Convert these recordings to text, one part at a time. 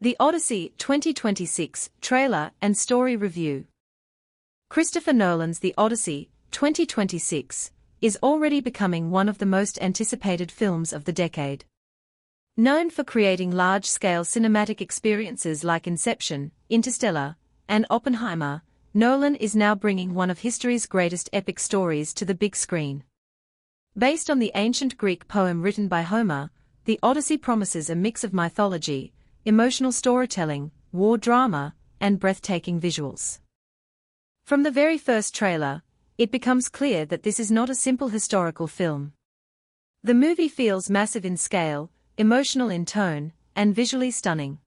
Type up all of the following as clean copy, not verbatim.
The Odyssey 2026 trailer and story review. Christopher Nolan's The Odyssey 2026 is already becoming one of the most anticipated films of the decade. Known for creating large-scale cinematic experiences like Inception, Interstellar, and Oppenheimer, Nolan is now bringing one of history's greatest epic stories to the big screen. Based on the ancient Greek poem written by Homer, The Odyssey promises a mix of mythology, emotional storytelling, war drama, and breathtaking visuals. From the very first trailer, it becomes clear that this is not a simple historical film. The movie feels massive in scale, emotional in tone, and visually stunning.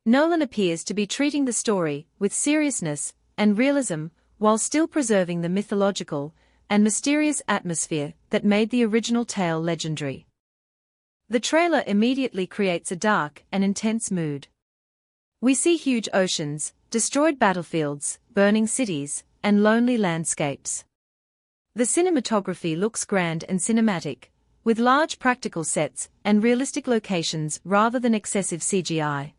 Nolan appears to be treating the story with seriousness and realism while still preserving the mythological and mysterious atmosphere that made the original tale legendary. The trailer immediately creates a dark and intense mood. We see huge oceans, destroyed battlefields, burning cities, and lonely landscapes. The cinematography looks grand and cinematic, with large practical sets and realistic locations rather than excessive CGI.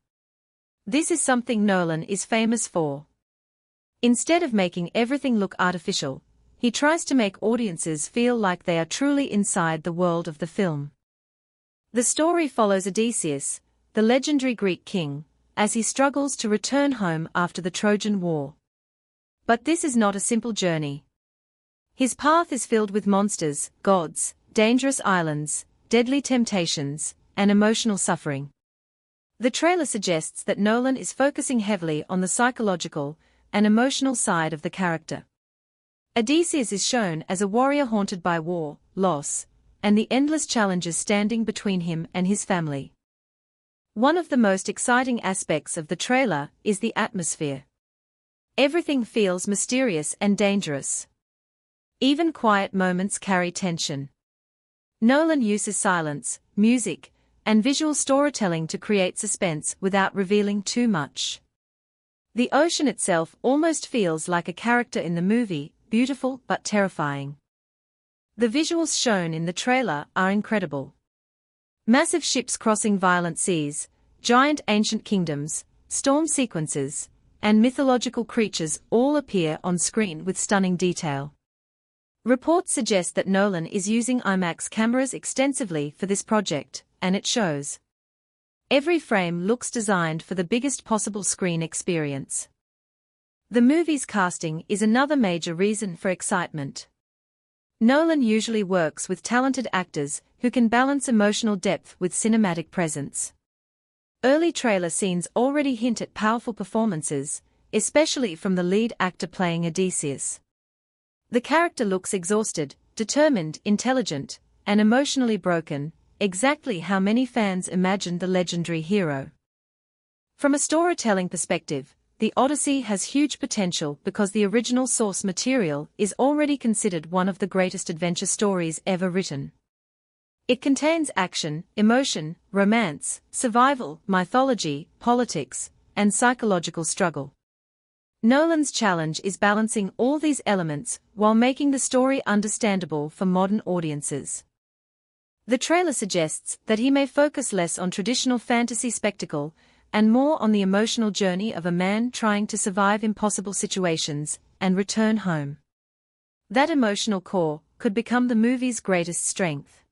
This is something Nolan is famous for. Instead of making everything look artificial, he tries to make audiences feel like they are truly inside the world of the film. The story follows Odysseus, the legendary Greek king, as he struggles to return home after the Trojan War. But this is not a simple journey. His path is filled with monsters, gods, dangerous islands, deadly temptations, and emotional suffering. The trailer suggests that Nolan is focusing heavily on the psychological and emotional side of the character. Odysseus is shown as a warrior haunted by war, loss, and the endless challenges standing between him and his family. One of the most exciting aspects of the trailer is the atmosphere. Everything feels mysterious and dangerous. Even quiet moments carry tension. Nolan uses silence, music, and visual storytelling to create suspense without revealing too much. The ocean itself almost feels like a character in the movie, beautiful but terrifying. The visuals shown in the trailer are incredible. Massive ships crossing violent seas, giant ancient kingdoms, storm sequences, and mythological creatures all appear on screen with stunning detail. Reports suggest that Nolan is using IMAX cameras extensively for this project, and it shows. Every frame looks designed for the biggest possible screen experience. The movie's casting is another major reason for excitement. Nolan usually works with talented actors who can balance emotional depth with cinematic presence. Early trailer scenes already hint at powerful performances, especially from the lead actor playing Odysseus. The character looks exhausted, determined, intelligent, and emotionally broken, exactly how many fans imagined the legendary hero. From a storytelling perspective, The Odyssey has huge potential because the original source material is already considered one of the greatest adventure stories ever written. It contains action, emotion, romance, survival, mythology, politics, and psychological struggle. Nolan's challenge is balancing all these elements while making the story understandable for modern audiences. The trailer suggests that he may focus less on traditional fantasy spectacle and more on the emotional journey of a man trying to survive impossible situations and return home. That emotional core could become the movie's greatest strength.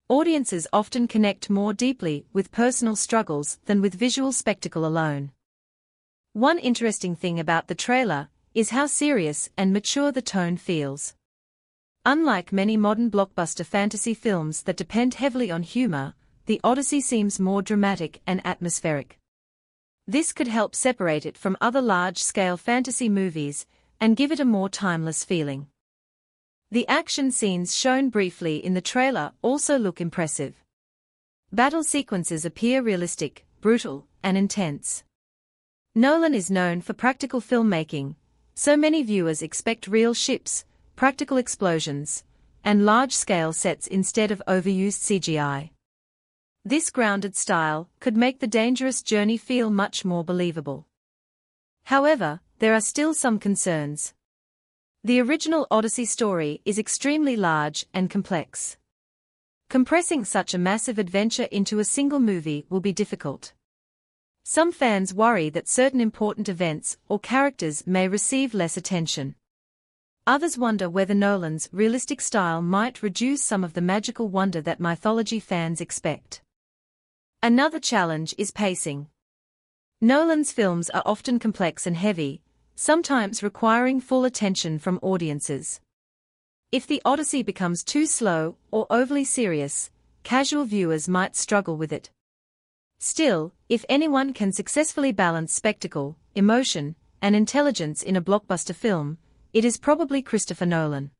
Audiences often connect more deeply with personal struggles than with visual spectacle alone. One interesting thing about the trailer is how serious and mature the tone feels. Unlike many modern blockbuster fantasy films that depend heavily on humor, The Odyssey seems more dramatic and atmospheric. This could help separate it from other large-scale fantasy movies and give it a more timeless feeling. The action scenes shown briefly in the trailer also look impressive. Battle sequences appear realistic, brutal, and intense. Nolan is known for practical filmmaking, so many viewers expect real ships, practical explosions, and large-scale sets instead of overused CGI. This grounded style could make the dangerous journey feel much more believable. However, there are still some concerns. The original Odyssey story is extremely large and complex. Compressing such a massive adventure into a single movie will be difficult. Some fans worry that certain important events or characters may receive less attention. Others wonder whether Nolan's realistic style might reduce some of the magical wonder that mythology fans expect. Another challenge is pacing. Nolan's films are often complex and heavy, sometimes requiring full attention from audiences. If the Odyssey becomes too slow or overly serious, casual viewers might struggle with it. Still, if anyone can successfully balance spectacle, emotion, and intelligence in a blockbuster film, it is probably Christopher Nolan.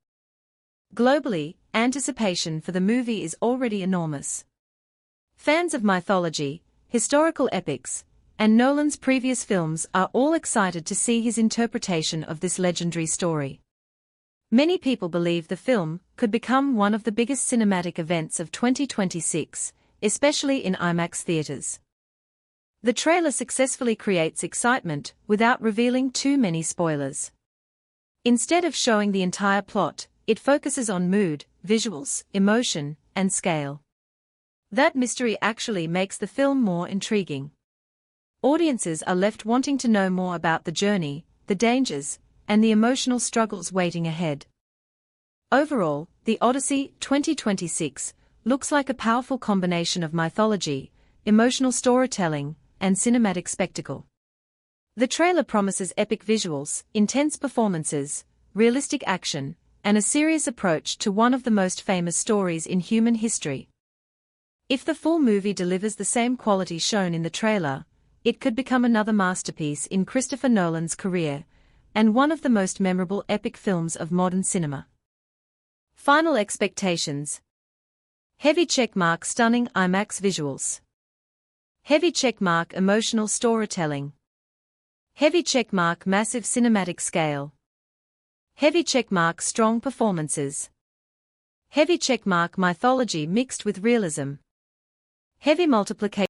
Globally, anticipation for the movie is already enormous. Fans of mythology, historical epics, and Nolan's previous films are all excited to see his interpretation of this legendary story. Many people believe the film could become one of the biggest cinematic events of 2026, especially in IMAX theaters. The trailer successfully creates excitement without revealing too many spoilers. Instead of showing the entire plot, it focuses on mood, visuals, emotion, and scale. That mystery actually makes the film more intriguing. Audiences are left wanting to know more about the journey, the dangers, and the emotional struggles waiting ahead. Overall, the Odyssey 2026 looks like a powerful combination of mythology, emotional storytelling, and cinematic spectacle. The trailer promises epic visuals, intense performances, realistic action, and a serious approach to one of the most famous stories in human history. If the full movie delivers the same quality shown in the trailer, it could become another masterpiece in Christopher Nolan's career, and one of the most memorable epic films of modern cinema. Final expectations. Heavy checkmark stunning IMAX visuals. Heavy checkmark emotional storytelling. Heavy checkmark massive cinematic scale. Heavy checkmark strong performances. Heavy checkmark mythology mixed with realism. Heavy multiplication.